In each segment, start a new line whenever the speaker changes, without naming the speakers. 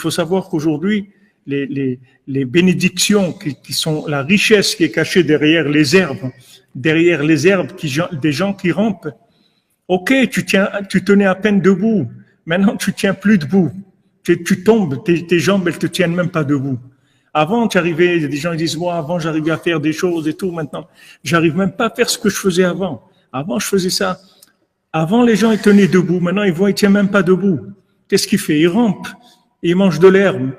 faut savoir qu'aujourd'hui, les bénédictions qui sont la richesse qui est cachée derrière les herbes des gens qui rampent. Ok, tu tenais à peine debout. Maintenant, tu tiens plus debout. Tu tombes, tes jambes, elles te tiennent même pas debout. Avant, tu arrivais, des gens disent, moi, avant, j'arrivais à faire des choses et tout. Maintenant, j'arrive même pas à faire ce que je faisais avant. Avant, je faisais ça. Avant, les gens, ils tenaient debout. Maintenant, ils voient, ils tiennent même pas debout. Qu'est-ce qu'il fait? Il rampe. Il mange de l'herbe.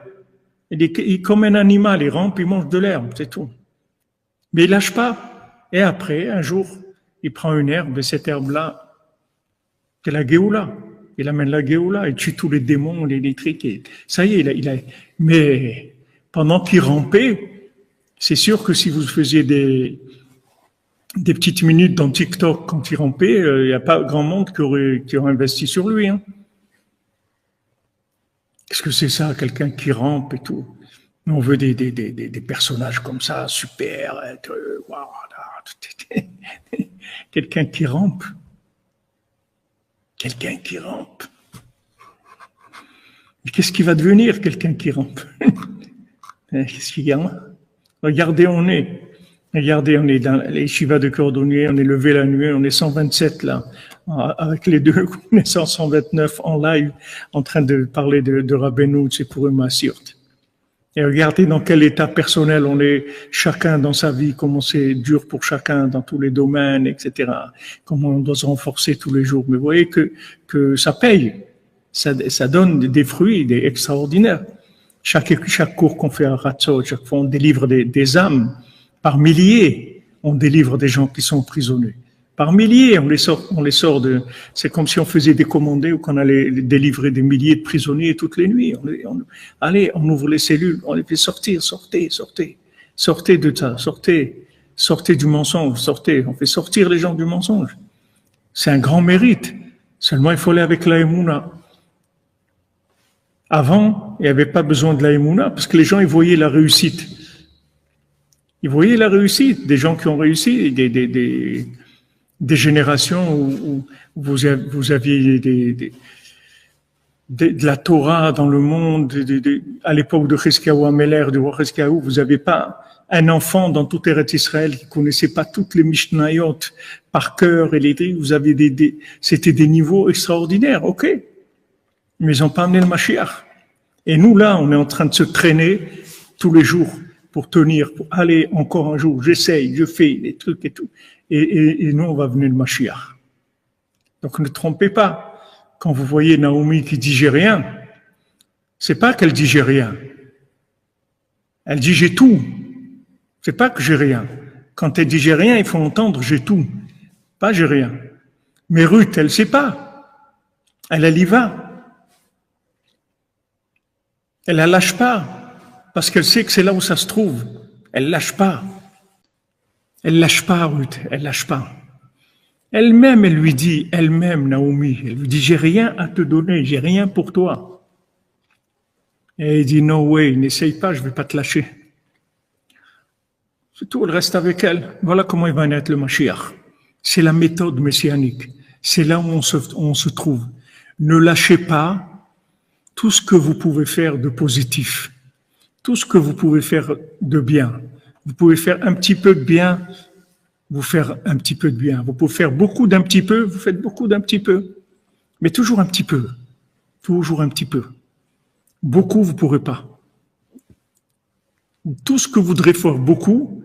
Comme un animal, il rampe, il mange de l'herbe, c'est tout. Mais il lâche pas. Et après, un jour, il prend une herbe, et cette herbe-là, c'est la Géoula. Il amène la Géoula, il tue tous les démons, les trucs. Et ça y est, mais pendant qu'il rampait, c'est sûr que si vous faisiez des petites minutes dans TikTok quand il rampait, il n'y a pas grand monde qui aurait investi sur lui, hein. Qu'est-ce que c'est ça, quelqu'un qui rampe et tout? On veut des personnages comme ça, super, quelqu'un qui rampe. Quelqu'un qui rampe. Mais qu'est-ce qui va devenir quelqu'un qui rampe? Qu'est-ce qu'il y a? Regardez, on est dans les Shivas de Cordonnier, on est levé la nuit, on est 127 là, avec les deux, on est 129 en live, en train de parler de Rabbeinu, c'est pour eux Massirt. Et regardez dans quel état personnel on est, chacun dans sa vie, comment c'est dur pour chacun dans tous les domaines, etc. Comment on doit se renforcer tous les jours. Mais vous voyez que ça paye, ça donne des fruits extraordinaires. Chaque cours qu'on fait à Ratzot, chaque fois on délivre des âmes. Par milliers, on délivre des gens qui sont prisonniers. Par milliers, on les sort de. C'est comme si on faisait des commandés ou qu'on allait délivrer des milliers de prisonniers toutes les nuits. Allez, on ouvre les cellules, on les fait sortir, sortez de ça, sortez du mensonge, sortez. On fait sortir les gens du mensonge. C'est un grand mérite. Seulement, il faut aller avec la Emouna. Avant, il n'y avait pas besoin de la Emouna parce que les gens, ils voyaient la réussite. Ils voyaient la réussite des gens qui ont réussi, des générations où vous aviez de la Torah dans le monde, à l'époque de Chizkiyahu Améler, du roi Chizkiyahu, vous n'avez pas un enfant dans toute Eretz Israël qui connaissait pas toutes les Mishnayot par cœur et les trucs. Vous avez c'était des niveaux extraordinaires, ok. Mais ils n'ont pas amené le Mashiach. Et nous, là, on est en train de se traîner tous les jours pour tenir, pour aller encore un jour, j'essaye, je fais des trucs et tout. Et nous, on va venir le Mashiach. Donc ne trompez pas. Quand vous voyez Naomi qui dit j'ai rien, c'est pas qu'elle dit j'ai rien. Elle dit j'ai tout. C'est pas que j'ai rien. Quand elle dit j'ai rien, il faut entendre j'ai tout. Pas j'ai rien. Mais Ruth, elle sait pas. Elle y va. Elle la lâche pas. Parce qu'elle sait que c'est là où ça se trouve. Elle lâche pas. Elle lâche pas, Ruth. Elle lâche pas. Elle-même, elle lui dit, Naomi, elle lui dit, j'ai rien à te donner, j'ai rien pour toi. Et il dit, no way, n'essaye pas, je vais pas te lâcher. C'est tout, elle reste avec elle. Voilà comment il va naître le Mashiach. C'est la méthode messianique. C'est là où on se trouve. Ne lâchez pas tout ce que vous pouvez faire de positif. Tout ce que vous pouvez faire de bien. Vous pouvez faire un petit peu de bien, vous faire un petit peu de bien. Vous pouvez faire beaucoup d'un petit peu, vous faites beaucoup d'un petit peu. Mais toujours un petit peu. Toujours un petit peu. Beaucoup, vous ne pourrez pas. Tout ce que vous voudrez faire beaucoup,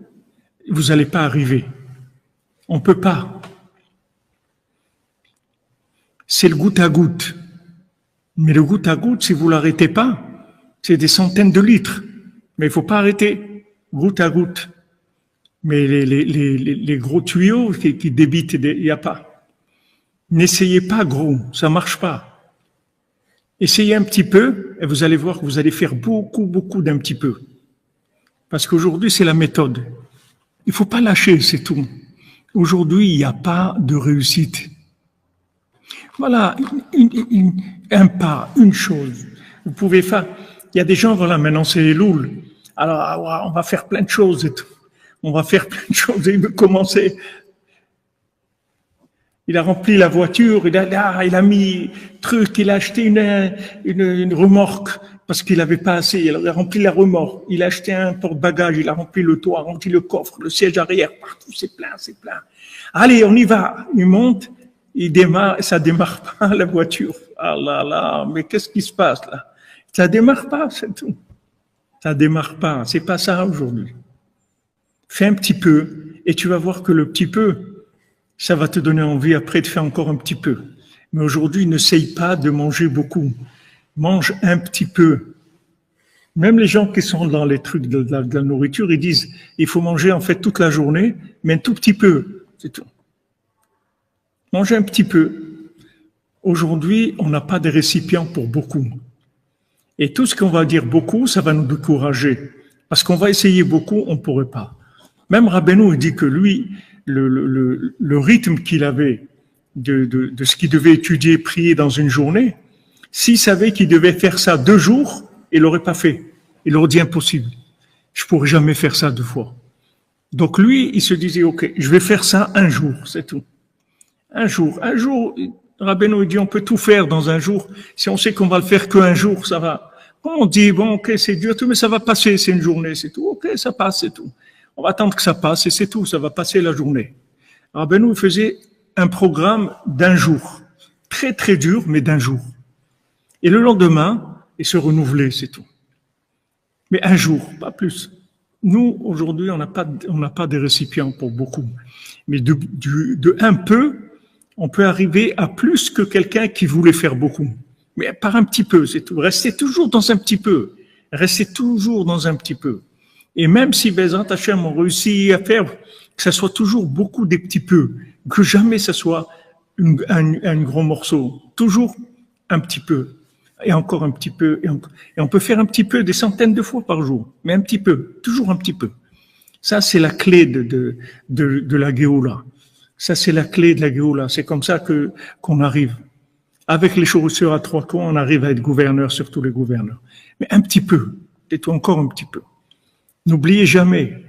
vous n'allez pas arriver. On ne peut pas. C'est le goutte à goutte. Mais le goutte à goutte, si vous ne l'arrêtez pas, c'est des centaines de litres. Mais il ne faut pas arrêter, goutte à goutte. Mais les gros tuyaux qui débitent, il n'y a pas. N'essayez pas gros, ça ne marche pas. Essayez un petit peu et vous allez voir que vous allez faire beaucoup d'un petit peu. Parce qu'aujourd'hui, c'est la méthode. Il ne faut pas lâcher, c'est tout. Aujourd'hui, il n'y a pas de réussite. Voilà, un pas, une chose. Vous pouvez faire. Il y a des gens, voilà, maintenant c'est les louls. Alors, on va faire plein de choses et tout. On va faire plein de choses et il veut commencer. Il a rempli la voiture, il a mis truc, il a acheté une remorque parce qu'il avait pas assez. Il a rempli la remorque. Il a acheté un porte-bagages, il a rempli le toit, rempli le coffre, le siège arrière, partout, c'est plein, c'est plein. Allez, on y va. Il monte, il démarre, ça démarre pas la voiture. Ah là là, mais qu'est-ce qui se passe là? Ça démarre pas, c'est tout. Ça démarre pas. C'est pas ça aujourd'hui. Fais un petit peu et tu vas voir que le petit peu, ça va te donner envie après de faire encore un petit peu. Mais aujourd'hui, n'essaye pas de manger beaucoup. Mange un petit peu. Même les gens qui sont dans les trucs de la nourriture, ils disent, il faut manger en fait toute la journée, mais un tout petit peu. C'est tout. Mangez un petit peu. Aujourd'hui, on n'a pas de récipients pour beaucoup. Et tout ce qu'on va dire beaucoup, ça va nous décourager. Parce qu'on va essayer beaucoup, on ne pourrait pas. Même Rabbeinu dit que lui, le rythme qu'il avait de ce qu'il devait étudier, prier dans une journée, s'il savait qu'il devait faire ça 2 jours, il l'aurait pas fait. Il aurait dit impossible. Je pourrais jamais faire ça 2 fois. Donc lui, il se disait, OK, je vais faire ça 1 jour, c'est tout. Un jour, Rabbeinu dit, on peut tout faire dans 1 jour. Si on sait qu'on va le faire que 1 jour, ça va. On dit, bon, OK, c'est dur, tout, mais ça va passer, c'est une journée, c'est tout. OK, ça passe, c'est tout. On va attendre que ça passe et c'est tout, ça va passer la journée. Rabbeinu faisait un programme d'1 jour. Très, très dur, mais d'1 jour. Et le lendemain, il se renouvelait, c'est tout. Mais 1 jour, pas plus. Nous, aujourd'hui, on n'a pas de récipients pour beaucoup. Mais de un peu, on peut arriver à plus que quelqu'un qui voulait faire beaucoup. Mais par un petit peu, c'est tout. Restez toujours dans un petit peu. Restez toujours dans un petit peu. Et même si Bezrat Hashem on réussit à faire que ça soit toujours beaucoup des petits peu, que jamais ça soit un gros morceau. Toujours un petit peu. Et encore un petit peu. Et on peut faire un petit peu des centaines de fois par jour. Mais un petit peu. Toujours un petit peu. Ça, c'est la clé de la Géoula. Ça, c'est la clé de la Géoula. C'est comme ça qu'on arrive. Avec les chaussures à 3 coins, on arrive à être gouverneur sur tous les gouverneurs. Mais un petit peu. Tais-toi encore un petit peu. N'oubliez jamais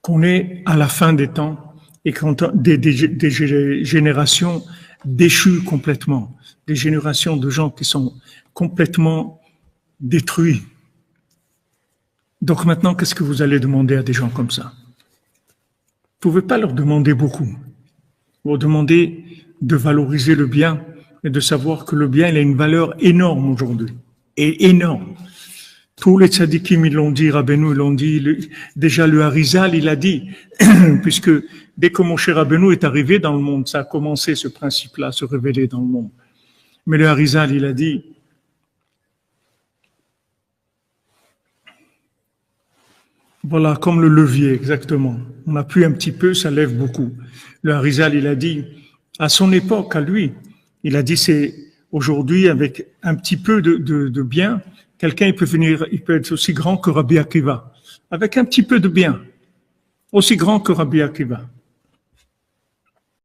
qu'on est à la fin des temps et quand des générations déchues complètement, des générations de gens qui sont complètement détruits. Donc maintenant, qu'est-ce que vous allez demander à des gens comme ça? Vous ne pouvez pas leur demander beaucoup. Vous demandez de valoriser le bien et de savoir que le bien, il a une valeur énorme aujourd'hui. Et énorme. Tous les tzadikim, ils l'ont dit, Rabbeinu, ils l'ont dit, déjà le Harizal, il a dit, puisque dès que Moshe Rabbeinu est arrivé dans le monde, ça a commencé ce principe-là, à se révéler dans le monde. Mais le Harizal, il a dit, voilà, comme le levier, exactement. On appuie un petit peu, ça lève beaucoup. Le Harizal, il a dit, à son époque, à lui, il a dit, c'est aujourd'hui, avec un petit peu de bien, quelqu'un, il peut être aussi grand que Rabbi Akiva. Avec un petit peu de bien. Aussi grand que Rabbi Akiva.